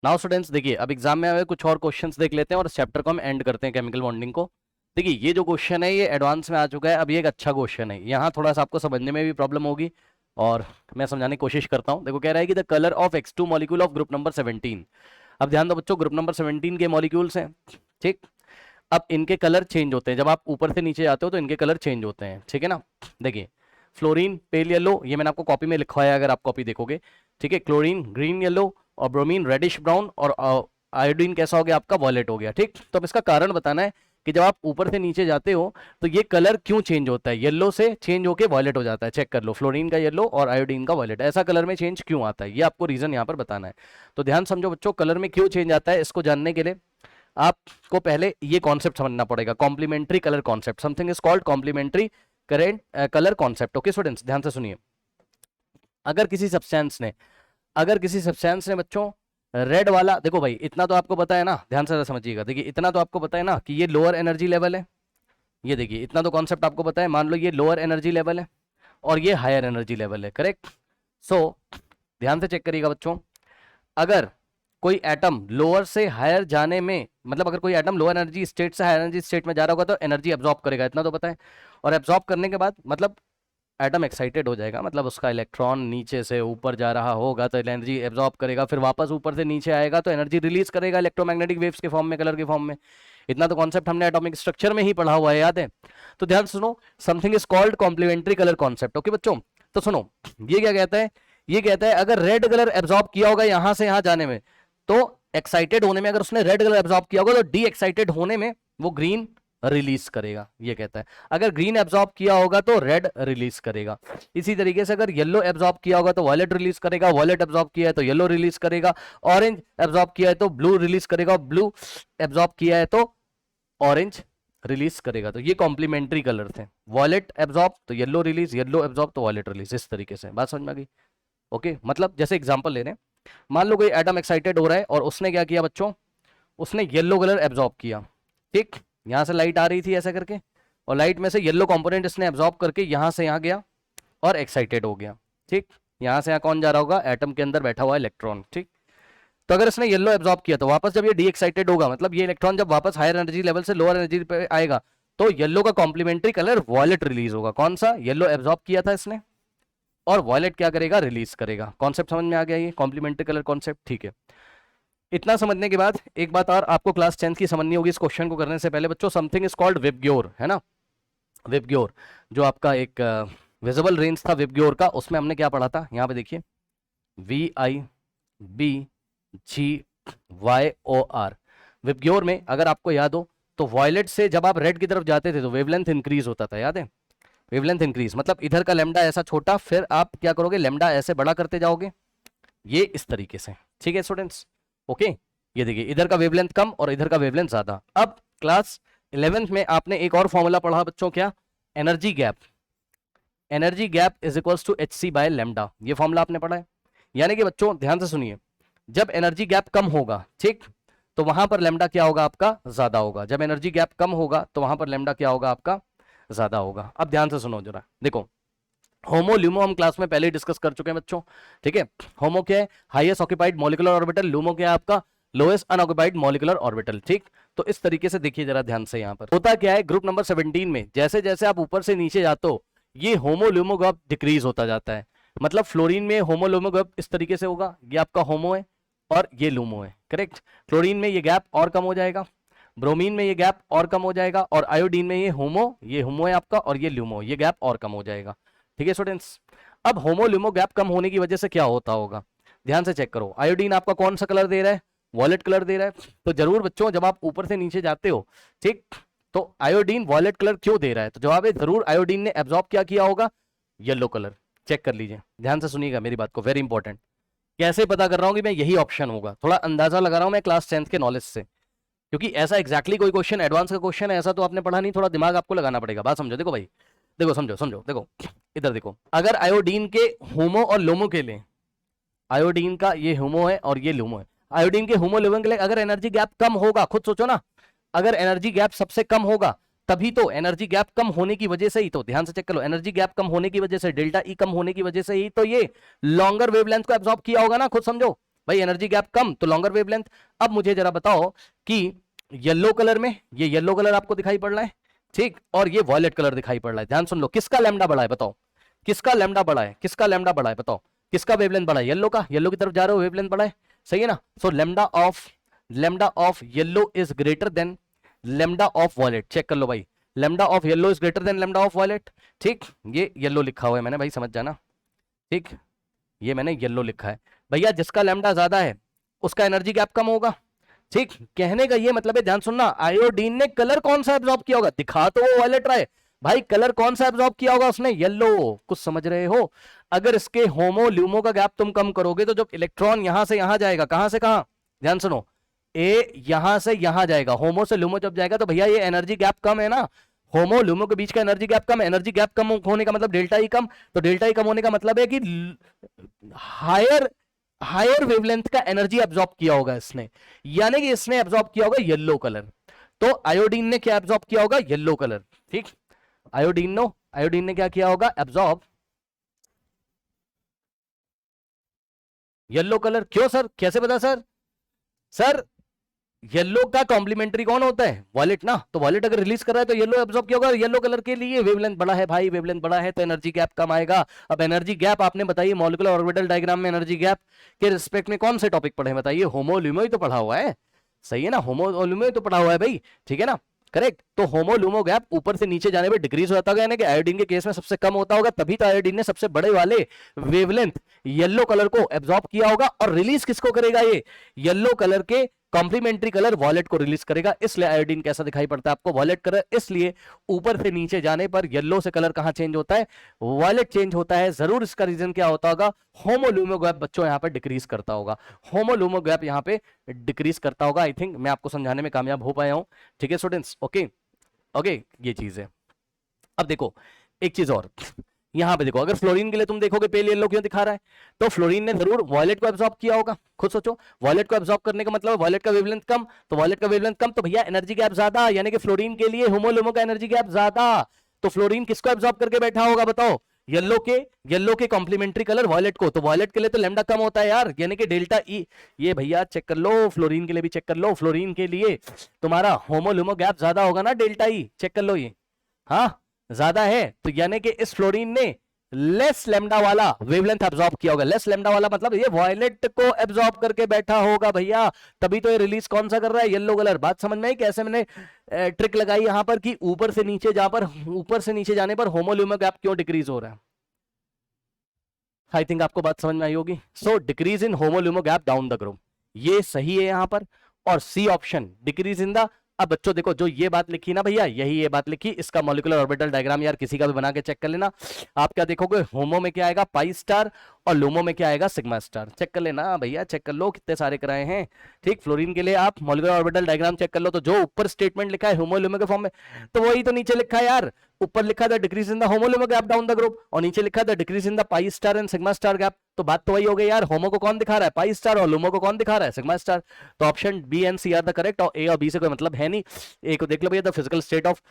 Now students देखिए, अब exam में आए कुछ और क्वेश्चंस देख लेते हैं और इस चैप्टर को हम एंड करते हैं केमिकल बॉन्डिंग को। देखिए ये जो क्वेश्चन है ये एडवांस में आ चुका है, अब ये एक अच्छा क्वेश्चन है, यहाँ थोड़ा सा आपको समझने में भी प्रॉब्लम होगी और मैं समझाने की कोशिश करता हूँ। देखो कह रहा है कि the colour of X2 molecule of group number 17। अब ध्यान दो बच्चों, ग्रुप नंबर 17 के मॉलिक्यूल्स हैं, ठीक। अब इनके कलर चेंज होते हैं, जब आप ऊपर से नीचे जाते हो तो इनके कलर चेंज होते हैं, ठीक है ना। देखिए फ्लोरीन पेल येलो, ये मैंने आपको कॉपी में लिखवाया अगर आप कॉपी देखोगे, ठीक है। क्लोरीन ग्रीन येलो और ब्रोमीन रेडिश ब्राउन और आयोडीन कैसा हो गया आपका, वॉयलेट हो गया, ठीक। तो अब इसका कारण बताना है कि जब आप ऊपर से नीचे जाते हो तो ये कलर क्यों चेंज होता है, येलो से चेंज होके वॉयलेट हो जाता है। चेक कर लो, फ्लोरीन का येलो और आयोडीन का वॉयलेट, ऐसा कलर में चेंज क्यों आता है, ये आपको रीजन यहाँ पर बताना है। तो ध्यान समझो बच्चों, कलर में क्यों चेंज आता है इसको जानने के लिए आपको पहले ये कॉन्सेप्ट समझना पड़ेगा, complementary colour concept. Something is called complementary current colour concept. Okay students, ध्यान से सुनिए। अगर किसी सब्सटेंस ने बच्चों रेड वाला, देखो भाई इतना तो आपको पता है ना, ध्यान से समझिएगा। देखिए इतना तो आपको पता है ना कि ये लोअर एनर्जी लेवल है, ये देखिए इतना तो कॉन्सेप्ट आपको पता है। मान लो ये लोअर एनर्जी लेवल है और ये हायर एनर्जी लेवल है, करेक्ट। सो ध्यान से चेक करिएगा बच्चों, अगर कोई एटम लोअर से हायर जाने में, मतलब अगर कोई एटम लोअर एनर्जी स्टेट से हायर एनर्जी स्टेट में जा रहा होगा तो एनर्जी एब्जॉर्ब करेगा, इतना तो पता है। और एब्जॉर्ब करने के बाद मतलब एटम एक्साइटेड हो जाएगा, मतलब उसका इलेक्ट्रॉन नीचे से ऊपर जा रहा होगा तो एनर्जी एब्जॉर्ब करेगा, फिर वापस ऊपर से नीचे आएगा तो एनर्जी रिलीज करेगा इलेक्ट्रोमैग्नेटिक वेव्स के फॉर्म में, कलर के फॉर्म में। इतना तो कॉन्सेप्ट हमने एटॉमिक स्ट्रक्चर में ही पढ़ा हुआ है, याद है। तो ध्यान सुनो, something is called complementary colour concept. Okay बच्चों, तो सुनो ये क्या कहता है, ये कहता है अगर रेड कलर एब्जॉर्ब किया होगा यहां से यहां जाने में, तो एक्साइटेड होने में अगर उसने रेड कलर एब्जॉर्ब किया होगा तो डी एक्साइटेड होने में वो ग्रीन रिलीज करेगा, ये कहता है। अगर ग्रीन एब्जॉर्ब किया होगा तो रेड रिलीज करेगा। इसी तरीके से अगर येलो एब्जॉर्ब किया होगा तो वॉयलेट रिलीज करेगा, वॉयलेट एब्जॉर्ब किया है तो येलो रिलीज करेगा, ऑरेंज एब्जॉर्ब किया है तो ब्लू रिलीज करेगा, ब्लू एब्जॉर्ब किया है तो ऑरेंज रिलीज करेगा। तो ये कॉम्प्लीमेंट्री कलर थे, वॉयलेट एब्जॉर्ब तो येलो रिलीज, येलो एब्जॉर्ब तो वॉयलेट रिलीज, इस तरीके से बात समझ में आ गई। ओके, मतलब जैसे एग्जांपल ले रहे हैं, मान लो कोई एटम एक्साइटेड हो रहा है और उसने क्या किया बच्चों, उसने येलो कलर एब्जॉर्ब किया, ठीक। यहां से लाइट आ रही थी ऐसा करके, और लाइट में से येलो कंपोनेंट इसने एब्जॉर्ब करके यहां से यहां गया और एक्साइटेड हो गया, ठीक। यहां से यहां कौन जा रहा होगा, एटम के अंदर बैठा हुआ इलेक्ट्रॉन, ठीक। तो अगर इसने येलो एब्जॉर्ब किया तो वापस जब ये डी एक्साइटेड होगा, मतलब ये इलेक्ट्रॉन जब वापस हायर एनर्जी लेवल से लोअर एनर्जी पे आएगा तो येलो का कॉम्प्लीमेंट्री कलर वॉयलेट रिलीज होगा। कौन सा, येलो एब्जॉर्ब किया था इसने और वॉयलेट क्या करेगा, रिलीज करेगा। कॉन्सेप्ट समझ में आ गया, ये कॉम्प्लीमेंट्री कलर कॉन्सेप्ट, ठीक है। इतना समझने के बाद एक बात और आपको क्लास 10 की समझनी होगी इस क्वेश्चन को करने से पहले बच्चों, समथिंग इज कॉल्ड विबग्योर, है ना। विबग्योर जो आपका एक विजिबल रेंज था विबग्योर का, उसमें हमने क्या पढ़ा था, यहाँ पे देखिए VIBGYOR। विबग्योर में अगर आपको याद हो तो वॉयलेट से जब आप रेड की तरफ जाते थे तो वेवलेंथ इंक्रीज होता था, याद है। वेवलेंथ इंक्रीज मतलब इधर का लेमडा ऐसा छोटा, फिर आप क्या करोगे, लेमडा ऐसे बड़ा करते जाओगे, ये इस तरीके से, ठीक है स्टूडेंट्स। ओके, ये देखिए इधर का वेवलेंथ कम और इधर का वेवलेंथ ज्यादा। अब क्लास 11th में आपने एक और फॉर्मूला पढ़ा बच्चों, क्या, energy gap. Energy gap is equals to HC by lambda, ये फॉर्मूला आपने पढ़ा है। यानी कि बच्चों ध्यान से सुनिए, जब एनर्जी गैप कम होगा, ठीक, तो वहां पर लेमडा क्या होगा आपका, ज्यादा होगा। जब एनर्जी गैप कम होगा तो वहां पर लेमडा क्या होगा आपका, ज्यादा होगा। अब ध्यान से सुनो जरा, देखो होमो ल्यूमो हम क्लास में पहले ही डिस्कस कर चुके हैं बच्चों, ठीक है। होमो क्या है, highest occupied molecular orbital, LUMO क्या है आपका, लोएस्ट अनऑक्यूपाइड मॉलिक्यूलर ऑर्बिटल, ठीक। तो इस तरीके से देखिए जरा ध्यान से, यहाँ पर होता क्या है, ग्रुप नंबर 17 में जैसे जैसे आप ऊपर से नीचे जाते हो ये होमो ल्यूमो गैप डिक्रीज होता जाता है। मतलब फ्लोरीन में होमो ल्यूमो गैप इस तरीके से होगा, ये आपका होमो है और ये लूमो है, करेक्ट। क्लोरीन में ये गैप और कम हो जाएगा, ब्रोमीन में ये गैप और कम हो जाएगा, और आयोडीन में ये होमो है आपका और ये ल्यूमो, ये गैप और कम हो जाएगा, ठीक है स्टूडेंट्स। अब होमो ल्यूमो गैप कम होने की वजह से क्या होता होगा, ध्यान से चेक करो। आयोडीन आपका कौन सा कलर दे रहा है, वॉयलेट कलर दे रहा है। तो जरूर बच्चों जब आप ऊपर से नीचे जाते हो, ठीक, तो आयोडीन वॉयलेट कलर क्यों दे रहा है, तो जवाब है जरूर आयोडीन ने एब्जॉर्ब क्या किया होगा, येलो कलर। चेक कर लीजिए, ध्यान से सुनिएगा मेरी बात को, वेरी इंपॉर्टेंट। कैसे पता कर रहा हूं कि मैं यही ऑप्शन होगा, थोड़ा अंदाजा लगा रहा हूं मैं क्लास 10th के नॉलेज से, क्योंकि ऐसा एग्जैक्टली कोई क्वेश्चन एडवांस का क्वेश्चन है ऐसा तो आपने पढ़ा नहीं, थोड़ा दिमाग आपको लगाना पड़ेगा। बात समझो, देखो भाई, देखो समझो समझो, देखो इधर देखो, अगर आयोडीन के होमो और लोमो के लिए, आयोडीन का ये होमो है और ये लूमो है, आयोडीन के होमो लोमो के लिए अगर एनर्जी गैप कम होगा, खुद सोचो ना, अगर एनर्जी गैप सबसे कम होगा तभी तो, एनर्जी गैप कम होने की वजह से ही तो, ध्यान से चेक कर लो, एनर्जी गैप कम होने की वजह से, डेल्टा ई कम होने की वजह से ही तो ये लॉन्गर वेवलेंथ को एब्जॉर्ब किया होगा ना, खुद समझो भाई एनर्जी गैप कम तो लॉन्गर वेवलेंथ। अब मुझे जरा बताओ कि येलो कलर में, ये येलो कलर आपको दिखाई पड़ रहा है, ठीक, और ये वॉयलेट कलर दिखाई पड़ रहा है। ध्यान सुन लो, किसका लैम्डा बड़ा है बताओ, किसका लैम्डा बड़ा है, किसका लैम्डा बड़ा है बताओ, किसका वेवलेंथ बड़ा है, येलो का, येलो की तरफ जा रहे हो वेवलेंथ बड़ा है, सही है ना। So lambda of yellow is greater than lambda of violet. Check कर लो भाई, lambda of yellow is greater than lambda of violet, ठीक, ये येलो लिखा हुआ है मैंने भाई, समझ जाना, ठीक, ये मैंने येलो लिखा है भैया। जिसका लैम्डा ज्यादा है उसका एनर्जी गैप कम होगा, ठीक। कहने का ये मतलब है, ध्यान सुनना, आयोडीन ने कलर कौन सा एब्जॉर्ब किया होगा, दिखा तो वो वॉयलेट रहा है भाई, कलर कौन सा एब्जॉर्ब किया होगा उसने, येलो। कुछ समझ रहे हो, अगर इसके होमो ल्यूमो का गैप तुम कम करोगे तो जब इलेक्ट्रॉन यहां से यहां जाएगा, कहां से कहां, ध्यान सुनो, ए यहां से यहां जाएगा, होमो से ल्यूमो जब जाएगा तो भैया ये एनर्जी गैप कम है ना, होमो ल्यूमो के बीच का एनर्जी गैप कम है, एनर्जी गैप कम होने का मतलब डेल्टा ई कम, तो डेल्टा ई कम होने का मतलब है कि हायर हायर वेवलेंथ का एनर्जी एब्जॉर्ब किया होगा इसने, यानी कि इसने एब्जॉर्ब किया होगा येलो कलर। तो आयोडीन ने क्या एब्जॉर्ब किया होगा, येलो कलर, ठीक। आयोडीन ने क्या किया होगा, एब्जॉर्ब येलो कलर। क्यों सर, कैसे पता सर, सर येलो का कॉम्प्लीमेंट्री कौन होता है, वॉयलेट ना, तो वॉयलेट अगर रिलीज कर रहा है तो येलो एब्जॉर्ब किया होगा, येलो कलर के लिए वेवलेंथ बड़ा है भाई, वेवलेंथ बड़ा है तो एनर्जी गैप कम आएगा। अब एनर्जी गैप आपने बताइए मॉलिक्यूलर ऑर्बिटल डायग्राम में एनर्जी गैप के रिस्पेक्ट में कौन से टॉपिक पढ़े बताइए, होमो ल्यूमो ही तो पढ़ा हुआ है, सही है ना, होमो ल्यूमो ही तो पढ़ा हुआ है भाई, ठीक है ना, करेक्ट। तो होमो लूमो गैप ऊपर से नीचे जाने पर डिक्रीज होता होगा, यानी कि आयोडीन के केस में सबसे कम होता होगा, तभी तो आयोडीन ने सबसे बड़े वाले वेवलेंथ येलो कलर को एब्जॉर्ब किया होगा, और रिलीज किसको करेगा, ये येलो कलर के कॉम्प्लीमेंट्री कलर वॉलेट को रिलीज करेगा। इसलिए आयोडीन कैसा दिखाई पड़ता है आपको, वॉलेट कलर, इसलिए ऊपर से नीचे जाने पर येलो से कलर कहां चेंज होता है, वॉलेट चेंज होता है। जरूर इसका रीजन क्या होता होगा, होमोलूमो गैप बच्चों यहां पर डिक्रीज करता होगा, होमोलूमो गैप यहां पे डिक्रीज करता होगा। आई थिंक मैं आपको समझाने में कामयाब हो पाया हूं, ठीक है स्टूडेंट्स, ओके ओके, ये चीज है। अब देखो एक चीज और, यहां पे देखो, अगर फ्लोरीन के लिए तुम देखोगे पेल येलो क्यों दिखा रहा है, तो फ्लोरीन ने जरूर वॉयलेट को एब्जॉर्ब किया होगा, खुद सोचो, वॉयलेट को एब्जॉर्ब करने का मतलब वॉयलेट का वेवलेंथ कम, तो वॉयलेट का वेवलेंथ कम तो भैया एनर्जी गैप ज्यादा, यानी कि फ्लोरीन के लिए होमोलुमो का एनर्जी गैप ज्यादा। तो फ्लोरीन किसको एब्जॉर्ब करके बैठा होगा बताओ, येलो के कॉम्प्लीमेंट्री कलर वॉयलेट को, तो वॉयलेट के लिए तो लैम्डा कम होता है यार, यानी कि डेल्टा ई, ये भैया चेक कर लो, फ्लोरीन के लिए भी चेक कर लो, फ्लोरीन के लिए तुम्हारा होमोलुमो गैप ज्यादा होगा ना, डेल्टा ई, चेक कर लो ये, हाँ ज्यादा है, तो यानी कि इस फ्लोरीन ने लेस लेमडा वाला वेवलेंथ एब्जॉर्ब किया होगा, लेस लेमडा वाला मतलब ये वॉयलेट को एब्जॉर्ब करके बैठा होगा भैया, तभी तो ये रिलीज कौन सा कर रहा है, येलो कलर। बात समझ में आई कैसे मैंने ट्रिक लगाई यहां पर कि ऊपर से नीचे ऊपर से नीचे जाने पर होमोल्यूमो गैप क्यों डिक्रीज हो रहा है। आई थिंक आपको बात समझ में आई होगी। So decrease in HOMO LUMO gap down the group, ये सही है यहां पर, और C option decrease in the. अब बच्चों देखो, जो ये बात लिखी ना भैया, यही ये बात लिखी, इसका मॉलिक्यूलर ऑर्बिटल डायग्राम यार किसी का भी बना के चेक कर लेना। आप क्या देखोगे, होमो में क्या आएगा पाई स्टार, और लूमो में क्या आएगा सिग्मा स्टार, चेक कर लेना भैया, चेक कर लो कितने सारे कराए हैं, ठीक। फ्लोरीन के लिए आप मॉलिक्यूलर ऑर्बिटल डायग्राम चेक कर लो, तो जो ऊपर स्टेटमेंट लिखा है होमोल्यूमो के फॉर्म में, तो वही तो नीचे लिखा है यार, ऊपर लिखा था decrease in the HOMO LUMO gap down the group, और नीचे लिखा था decrease in the pi star and sigma star gap. तो बात तो वही हो गई यार, होमो को कौन दिखा रहा है पाई स्टार, और लूमो को कौन दिखा रहा है सिग्मा स्टार। तो option B and C are the correct, और ए और बी से कोई मतलब है नहीं। ए को देख लो भैया, the physical state of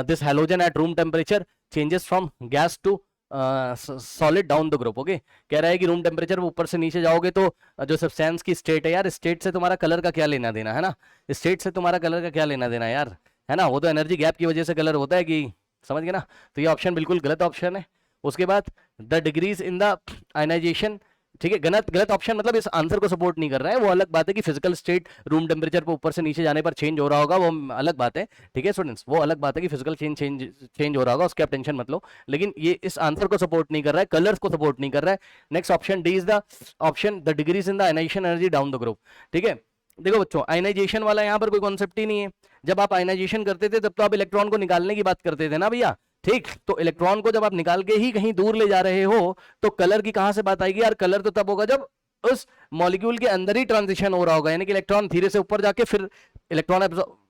this halogen at room temperature changes from gas to solid down the group. Okay, कह रहा है कि रूम टेम्परेचर ऊपर से नीचे जाओगे तो जो सब्सटेंस की स्टेट है यार, स्टेट से तुम्हारा कलर का क्या लेना देना है ना, स्टेट से तुम्हारा कलर का क्या लेना देना है यार, है ना, वो तो एनर्जी गैप की वजह से कलर होता है, कि समझ गए ना। तो ये ऑप्शन बिल्कुल गलत ऑप्शन है। उसके बाद the degrees in the ionization, ठीक है, गलत ऑप्शन, मतलब इस आंसर को सपोर्ट नहीं कर रहा है। वो अलग बात है कि फिजिकल स्टेट रूम टेम्परेचर पर ऊपर से नीचे जाने पर चेंज हो रहा होगा, वो अलग बात है, ठीक है स्टूडेंट्स, वो अलग बात है कि फिजिकल चेंज हो रहा होगा, उसकी आप टेंशन मत लो, लेकिन ये इस आंसर को सपोर्ट नहीं कर रहा है, कलर्स को सपोर्ट नहीं कर रहा है। Next option D is the option, the degrees in the ionization energy down the group, ठीक है। देखो बच्चों, आयनाइजेशन वाला यहाँ पर कोई कॉन्सेप्ट ही नहीं है। जब आप आयनाइजेशन करते थे तब तो आप इलेक्ट्रॉन को निकालने की बात करते थे ना भैया, ठीक। तो इलेक्ट्रॉन को जब आप निकाल के ही कहीं दूर ले जा रहे हो तो कलर की कहां से बात आएगी यार, कलर तो तब होगा जब उस मॉलिक्यूल के अंदर ही ट्रांजिशन हो रहा होगा, यानी कि इलेक्ट्रॉन धीरे से ऊपर जाके फिर इलेक्ट्रॉन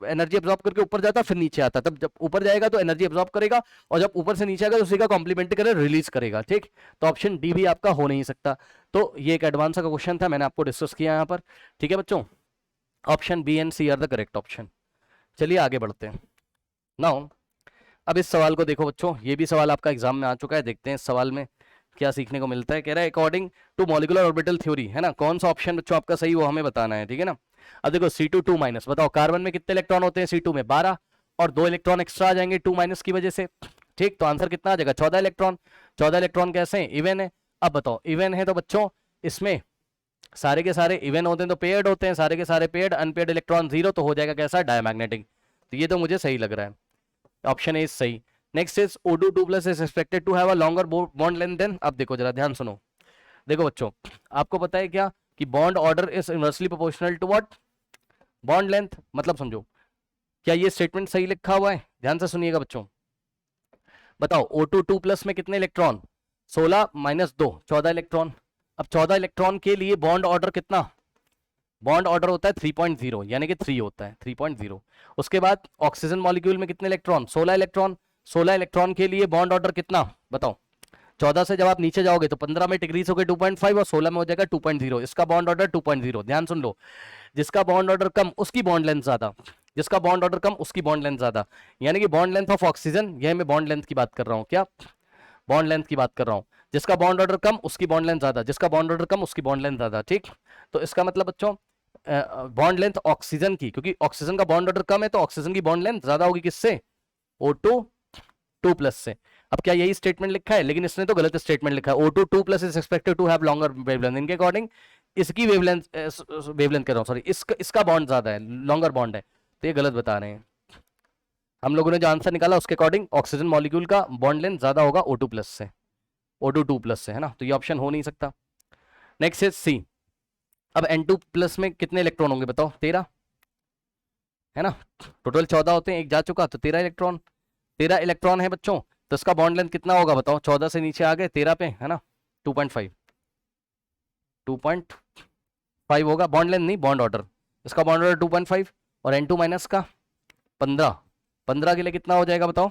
एनर्जी एब्जॉर्ब करके ऊपर जाता फिर नीचे आता, तब जब ऊपर जाएगा तो एनर्जी एब्जॉर्ब करेगा, और जब ऊपर से नीचे आएगा तो उसी का कॉम्प्लीमेंट्री कलर रिलीज करेगा, ठीक। तो ऑप्शन डी भी आपका हो नहीं सकता। तो ये एक एडवांस का क्वेश्चन था, मैंने आपको डिस्कस किया यहाँ पर, ठीक है बच्चों। Option B and C are the correct option. चलिए आगे बढ़ते हैं। नाउ अब इस सवाल को देखो बच्चों, ये भी सवाल आपका एग्जाम में आ चुका है, देखते हैं इस सवाल में क्या सीखने को मिलता है, कह रहा है according to molecular orbital theory, है ना, कौन सा ऑप्शन बच्चों आपका सही वो हमें बताना है, ठीक है ना। अब देखो C2 2 माइनस, बताओ कार्बन में कितने इलेक्ट्रॉन होते हैं C2 में 12, और 2 इलेक्ट्रॉन एक्स्ट्रा आ जाएंगे 2 माइनस की वजह से, ठीक, तो आंसर कितना आ जाएगा 14 इलेक्ट्रॉन। 14 इलेक्ट्रॉन कैसे हैं, इवन है। अब बताओ इवन है तो बच्चों इसमें सारे के सारे इवन होते हैं तो पेयर्ड होते हैं, सारे के सारे पेयर्ड, अनपेयर्ड इलेक्ट्रॉन जीरो, तो हो जाएगा कैसा, डायमैग्नेटिक। तो ये तो मुझे सही लग रहा है, ऑप्शन ए इज सही। Next is O2 2 plus is expected to have a longer bond length then, अब देखो जरा ध्यान सुनो, देखो बच्चों आपको पता है क्या कि bond order is inversely proportional to what, bond length, मतलब समझो क्या ये स्टेटमेंट सही लिखा हुआ है, ध्यान से सुनिएगा बच्चों। बताओ O2 2 प्लस में कितने इलेक्ट्रॉन, 16 माइनस 2 14 इलेक्ट्रॉन। अब 14 इलेक्ट्रॉन के लिए बॉन्ड ऑर्डर कितना, बॉन्ड ऑर्डर होता है 3.0 यानी कि 3 होता है 3.0। उसके बाद ऑक्सीजन मॉलिक्यूल में कितने इलेक्ट्रॉन, 16 इलेक्ट्रॉन। 16 इलेक्ट्रॉन के लिए बॉन्ड ऑर्डर कितना बताओ, 14 से जब आप नीचे जाओगे तो 15 में डिक्रीज हो गए 2.5 और 16 में हो जाएगा 2.0, इसका बॉन्ड ऑर्डर 2.0। ध्यान सुन लो, जिसका बॉन्ड ऑर्डर कम उसकी बॉन्ड लेंथ ज्यादा, जिसका बॉन्ड ऑर्डर कम उसकी बॉन्ड लेंथ ज्यादा, यानी कि बॉन्ड लेंथ ऑफ ऑक्सीजन, यह मैं बॉन्ड लेंथ की बात कर रहा हूं, क्या बॉन्ड लेंथ की बात कर रहा हूं, जिसका बॉन्ड ऑर्डर कम उसकी बॉन्ड लेंथ ज्यादा, जिसका बॉन्ड ऑर्डर कम उसकी बॉन्ड लेंथ ज्यादा, ठीक। तो इसका मतलब बच्चों बॉन्ड लेंथ ऑक्सीजन की, क्योंकि ऑक्सीजन का बॉन्ड ऑर्डर कम है तो ऑक्सीजन की बॉन्ड लेंथ ज्यादा होगी किससे, O2 2 प्लस से। अब क्या यही स्टेटमेंट लिखा है, लेकिन इसने तो गलत स्टेटमेंट लिखा है, O2 2 plus is expected to have longer wavelength, इनके अकॉर्डिंग इसकी वेवलेंथ वेवलेंथ कह रहा हूं सॉरी, इसका बॉन्ड ज्यादा है, लॉन्गर बॉन्ड है, तो ये गलत बता रहे हैं। हम लोगों ने जो आंसर निकाला उसके अकॉर्डिंग ऑक्सीजन मॉलिक्यूल का बॉन्ड लेंथ ज्यादा होगा O2 प्लस से, O2 2 प्लस से, है ना, तो ये ऑप्शन हो नहीं सकता। Next is C। अब N2 प्लस में कितने इलेक्ट्रॉन होंगे बताओ, 13, है ना, टोटल 14 होते हैं, एक जा चुका तो 13 इलेक्ट्रॉन, 13 इलेक्ट्रॉन है बच्चों, तो इसका बॉन्ड लेंथ कितना होगा बताओ, 14 से नीचे आ गए 13 पे, है ना, 2.5 2.5 होगा, बॉन्ड लेंथ नहीं बॉन्ड ऑर्डर, इसका बॉन्ड ऑर्डर 2.5 और N2 माइनस का 15, 15 के लिए कितना हो जाएगा बताओ,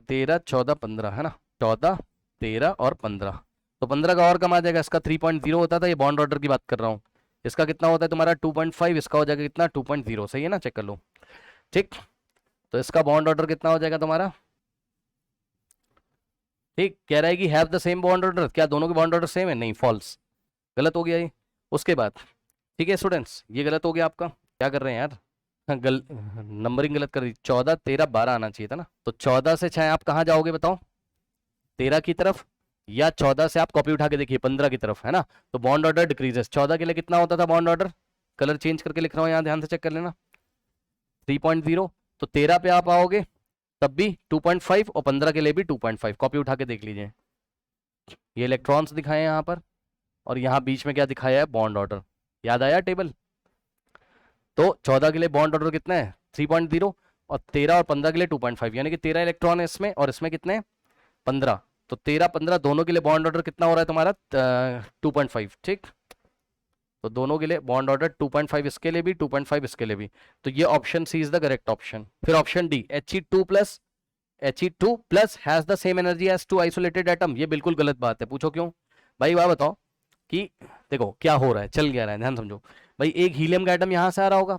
13 14 15, है ना, 14 13 और 15, तो 15 का और कम आ जाएगा, इसका 3.0 होता था, ये बॉन्ड ऑर्डर की बात कर रहा हूँ, इसका कितना होता है तुम्हारा 2.5, इसका हो जाएगा कितना 2.0, सही है ना, चेक कर लो, ठीक। तो इसका बॉन्ड ऑर्डर कितना हो जाएगा तुम्हारा, ठीक, कह रहा है कि have the same bond order, क्या दोनों के बॉन्ड ऑर्डर सेम है, नहीं, फॉल्स, गलत हो गया ये। उसके बाद ठीक है स्टूडेंट्स, ये गलत हो गया आपका, क्या कर रहे हैं यार, हाँ, नंबरिंग गलत कर दी, 14 13 12 आना चाहिए था ना, तो 14 से चाहे आप कहाँ जाओगे बताओ, 13 की तरफ, या 14 से आप कॉपी उठा के देखिए 15 की तरफ, है ना, तो बॉन्ड ऑर्डर डिक्रीजेस, 14 के लिए कितना होता था बॉन्ड ऑर्डर, कलर चेंज करके लिख रहा हूँ यहाँ, ध्यान से चेक कर लेना, 3.0, तो 13 पे आप आओगे तब भी 2.5 और 15 के लिए भी 2.5, कॉपी उठा के देख लीजिए, ये इलेक्ट्रॉन्स दिखाए हैं यहाँ पर, और यहाँ बीच में क्या दिखाया है, बॉन्ड ऑर्डर, याद आया टेबल। तो 14 के लिए बॉन्ड ऑर्डर कितना है 3.0, और 13 और 15 के लिए 2.5, यानी कि 13 इलेक्ट्रॉन है इसमें, और इसमें कितने 15, तो 13 15 दोनों के लिए बॉन्ड ऑर्डर कितना हो रहा है तुम्हारा 2.5, ठीक, तो दोनों के लिए बॉन्ड ऑर्डर 2.5, इसके लिए भी 2.5 इसके लिए भी, तो ये option C is the correct option. फिर option D He2 plus has the same energy as to isolated atom, ये बिल्कुल गलत बात है, पूछो क्यों भाई, वह बताओ कि देखो क्या हो रहा है, चल क्या रहा है, ध्यान समझो भाई, एक हीलियम का एटम यहां से आ रहा होगा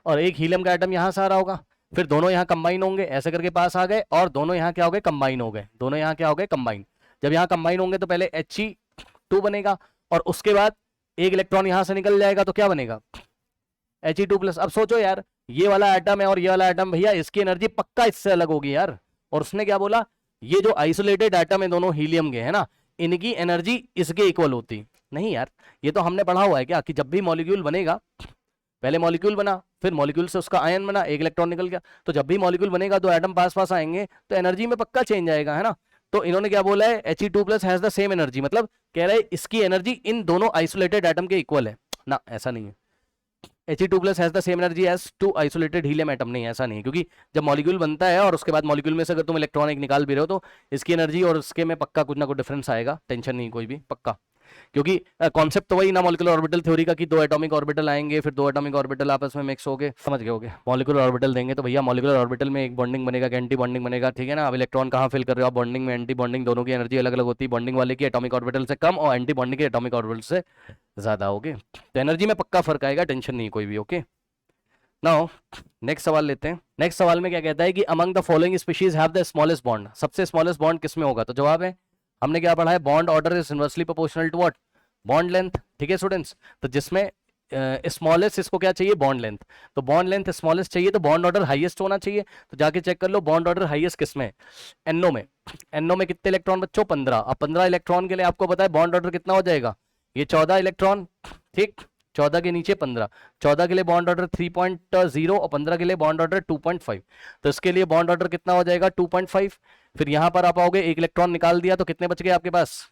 और एक हीलियम का एटम यहां से आ रहा होगा, फिर दोनों यहाँ कंबाइन होंगे, ऐसे करके पास आ गए, और दोनों यहाँ क्या हो गए, कंबाइन हो गए, दोनों यहाँ क्या हो गए, कंबाइन। जब यहाँ कंबाइन होंगे तो पहले He2 बनेगा, और उसके बाद एक इलेक्ट्रॉन यहां से निकल जाएगा तो क्या बनेगा He2 प्लस। अब सोचो यार, ये वाला एटम है और ये वाला एटम, भैया इसकी एनर्जी पक्का इससे अलग होगी यार, और उसने क्या बोला, ये जो आइसोलेटेड एटम है दोनों हीलियम के, है ना, इनकी एनर्जी इसके इक्वल होती, नहीं यार, ये तो हमने पढ़ा हुआ है क्या कि जब भी मॉलिक्यूल बनेगा, पहले मॉलिक्यूल बना, फिर मॉलिक्यूल से उसका आयन बना, एक इलेक्ट्रॉन निकल गया, तो जब भी मॉलिक्यूल बनेगा दो एटम पास पास आएंगे तो एनर्जी में पक्का चेंज आएगा, है ना। तो इन्होंने क्या बोला है, He2 plus has the same energy, मतलब कह रहे हैं इसकी एनर्जी इन दोनों आइसोलेटेड एटम के इक्वल है ना, ऐसा नहीं है, He2 plus has the same energy as to isolated helium atom, नहीं ऐसा नहीं, क्योंकि जब मॉलिक्यूल बनता है और उसके बाद मॉलिक्यूल में से अगर तुम इलेक्ट्रॉन एक निकाल भी रहे हो तो इसकी एनर्जी और उसके में पक्का कुछ ना कुछ डिफरेंस आएगा, टेंशन नहीं कोई भी, पक्का, क्योंकि कॉन्सेप्ट तो वही ना मॉलिक्यूलर ऑर्बिटल थ्योरी का कि दो एटॉमिक ऑर्बिटल आएंगे, फिर दो एटॉमिक ऑर्बिटल आपस में मिक्स होगे, समझ गए होगे, मॉलिक्यूलर ऑर्बिटल देंगे तो भैया मॉलिक्यूलर ऑर्बिटल में एक बॉन्डिंग बनेगा कि एंटी बॉन्डिंग बनेगा, ठीक है ना। अब इलेक्ट्रॉन कहाँ फिल कर रहे हो आप, बॉन्डिंग में, एंटी बॉन्डिंग, दोनों की एनर्जी अलग अलग होती है, बॉन्डिंग वाले की एटॉमिक ऑर्बिटल से कम और एंटी बॉन्डिंग के एटॉमिक ऑर्बिटल से ज्यादा होगे, तो एनर्जी में पक्का फर्क आएगा, टेंशन नहीं कोई भी, ओके। नाउ नेक्स्ट सवाल लेते हैं। नेक्स्ट सवाल में क्या कहता है कि among the following species have the smallest bond, सबसे स्मॉलेस्ट बॉन्ड किसमें होगा, तो जवाब है हमने क्या पढ़ा है, bond order is inversely proportional to what, bond length. ठीक है स्टूडेंट्स, तो जिसमें स्मॉलेस्ट इसको क्या चाहिए, बॉन्ड लेंथ, तो बॉन्ड लेंथ स्मॉलेस्ट चाहिए तो बॉन्ड ऑर्डर हाईएस्ट होना चाहिए। तो जाके चेक कर लो बॉन्ड ऑर्डर हाईएस्ट किसमें है, एनओ में। एनओ में कितने इलेक्ट्रॉन बच्चों, 15। अब 15 इलेक्ट्रॉन के लिए आपको पता है बॉन्ड ऑर्डर कितना हो जाएगा, ये 14 इलेक्ट्रॉन, ठीक, 14 के नीचे 15, 14 के लिए बॉन्ड ऑर्डर 3.0 और 15 के लिए बॉन्ड ऑर्डर 2.5। तो इसके लिए बॉन्ड ऑर्डर कितना हो जाएगा, 2.5। फिर यहां पर आप आओगे, एक इलेक्ट्रॉन निकाल दिया तो कितने बच गए आपके पास,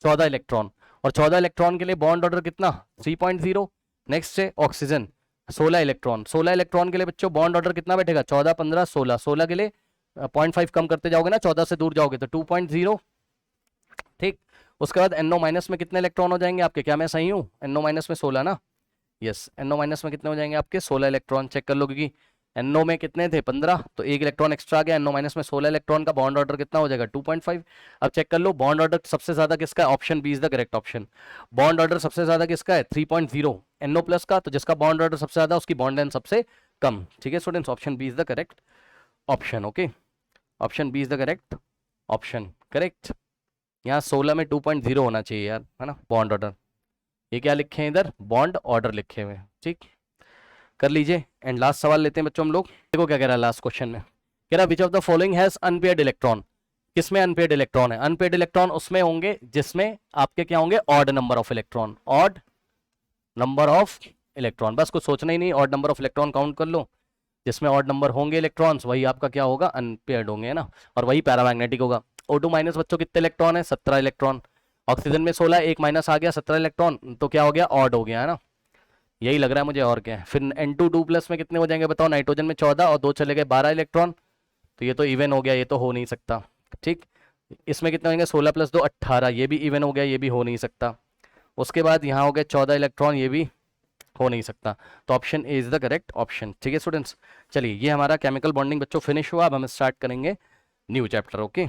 14 इलेक्ट्रॉन। और 14 इलेक्ट्रॉन के लिए बॉन्ड ऑर्डर कितना, 3.0। नेक्स्ट है ऑक्सीजन, 16 इलेक्ट्रॉन, 16 इलेक्ट्रॉन के लिए बच्चों बॉन्ड ऑर्डर कितना बैठेगा, 14 15 16, 16 के लिए 0.5 कम करते जाओगे ना, 14 से दूर जाओगे तो 2.0, ठीक। उसके बाद NO माइनस में कितने इलेक्ट्रॉन हो जाएंगे आपके, क्या मैं सही हूँ, NO माइनस में 16 ना, यस, NO माइनस में कितने हो जाएंगे आपके, 16 इलेक्ट्रॉन। चेक कर लो, क्योंकि NO में कितने थे, 15, तो एक इलेक्ट्रॉन एक्स्ट्रा आ गया, NO माइनस में 16 इलेक्ट्रॉन का बॉन्ड ऑर्डर कितना हो जाएगा, 2.5। अब चेक कर लो बॉन्ड ऑर्डर सबसे ज्यादा किसका है, option B is the correct option. Bond order सबसे ज्यादा किसका है, 3.0 NO प्लस का, तो जिसका बॉन्ड ऑर्डर सबसे ज्यादा उसकी बॉन्ड लेंथ सबसे कम। ठीक है students, option B is the correct option. Okay, option B is the correct option, correct. यहाँ 16 में 2.0 होना चाहिए यार, है ना, बॉन्ड ऑर्डर। ये क्या लिखे हैं इधर, बॉन्ड ऑर्डर लिखे हुए हैं, ठीक, कर लीजिए। एंड लास्ट सवाल लेते हैं बच्चों हम लोग, देखो क्या कह रहा है लास्ट क्वेश्चन में, कह रहा which of the following has unpaired electron. किसमें अनपेयर्ड इलेक्ट्रॉन है, अनपेयर्ड इलेक्ट्रॉन उसमें होंगे जिसमें आपके क्या होंगे, odd number of electron, odd number of electron. बस कुछ सोचना ही नहीं, odd number of electron count कर लो, जिसमें ऑड नंबर होंगे इलेक्ट्रॉन्स वही आपका क्या होगा, अनपेयर्ड होंगे, है ना, और वही पैरामैग्नेटिक होगा। O2 माइनस बच्चों कितने इलेक्ट्रॉन है, 17 इलेक्ट्रॉन। ऑक्सीजन में 16, एक माइनस आ गया, 17 इलेक्ट्रॉन, तो क्या हो गया, ऑड हो गया, है ना, यही लग रहा है मुझे, और क्या है। फिर N2 2 प्लस में कितने हो जाएंगे बताओ, नाइट्रोजन में 14 और 2 चले गए 12 इलेक्ट्रॉन, तो ये तो इवन हो गया, ये तो हो नहीं सकता, ठीक। इसमें कितने होंगे, 16 प्लस 2 18, ये भी इवन हो गया, ये भी हो नहीं सकता। उसके बाद यहाँ हो गए 14 इलेक्ट्रॉन, ये भी हो नहीं सकता, तो option A is the correct option. ठीक है स्टूडेंट्स, चलिए ये हमारा केमिकल बॉन्डिंग बच्चों फिनिश हुआ, अब हम स्टार्ट करेंगे न्यू चैप्टर। ओके।